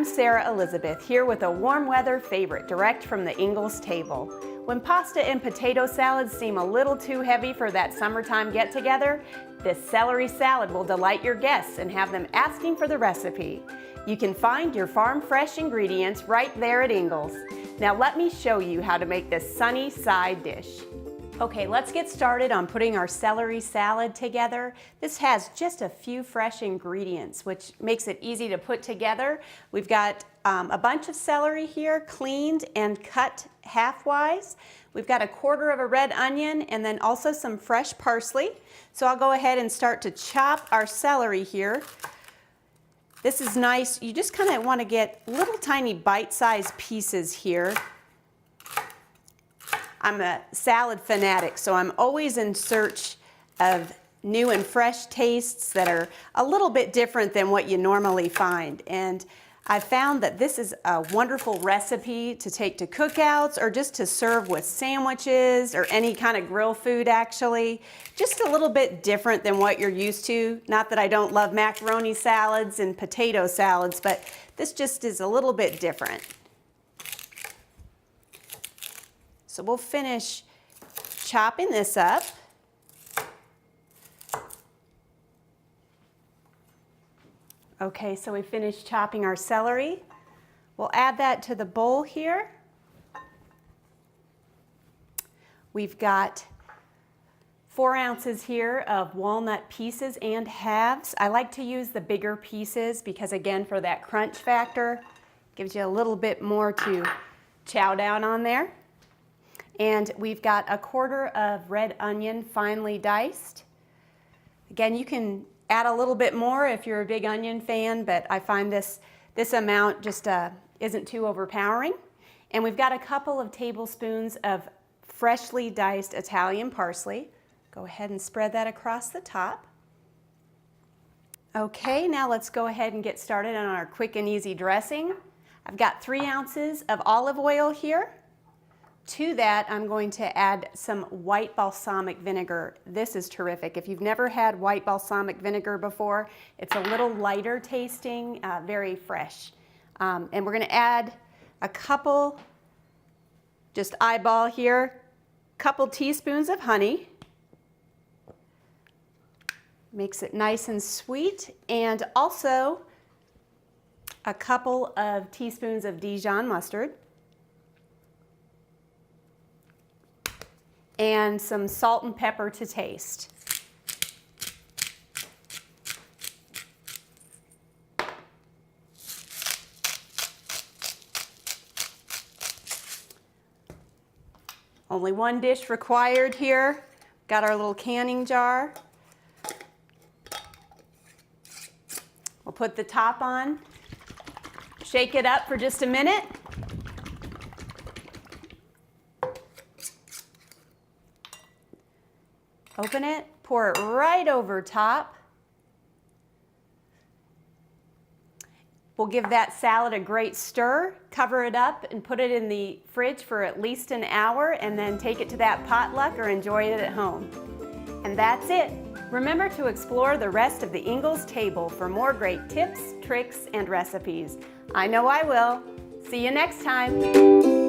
I'm Sarah Elizabeth, here with a warm weather favorite direct from the Ingles table. When pasta and potato salads seem a little too heavy for that summertime get-together, this celery salad will delight your guests and have them asking for the recipe. You can find your farm-fresh ingredients right there at Ingles. Now let me show you how to make this sunny side dish. Okay, let's get started on putting our celery salad together. This has just a few fresh ingredients, which makes it easy to put together. We've got a bunch of celery here, cleaned and cut half-wise. We've got a quarter of a red onion and then also some fresh parsley. So I'll go ahead and start to chop our celery here. This is nice. You just kind of want to get little tiny bite-sized pieces here. I'm a salad fanatic, so I'm always in search of new and fresh tastes that are a little bit different than what you normally find. And I found that this is a wonderful recipe to take to cookouts or just to serve with sandwiches or any kind of grill food actually. Just a little bit different than what you're used to. Not that I don't love macaroni salads and potato salads, but this just is a little bit different. So we'll finish chopping this up. Okay, so we finished chopping our celery. We'll add that to the bowl here. We've got 4 ounces here of walnut pieces and halves. I like to use the bigger pieces because, again, for that crunch factor, gives you a little bit more to chow down on there. And we've got a quarter of red onion finely diced. Again, you can add a little bit more if you're a big onion fan, but I find this amount just isn't too overpowering. And we've got a couple of tablespoons of freshly diced Italian parsley. Go ahead and spread that across the top. Okay, now let's go ahead and get started on our quick and easy dressing. I've got 3 ounces of olive oil here. To that, I'm going to add some white balsamic vinegar. This is terrific. If you've never had white balsamic vinegar before, it's a little lighter tasting, very fresh. And we're going to add a couple, just eyeball here, couple teaspoons of honey. Makes it nice and sweet. And also a couple of teaspoons of Dijon mustard. And some salt and pepper to taste. Only 1 dish required here. Got our little canning jar. We'll put the top on, shake it up for just a minute. Open it, pour it right over top. We'll give that salad a great stir, cover it up and put it in the fridge for at least an hour and then take it to that potluck or enjoy it at home. And that's it. Remember to explore the rest of the Ingles table for more great tips, tricks, and recipes. I know I will. See you next time.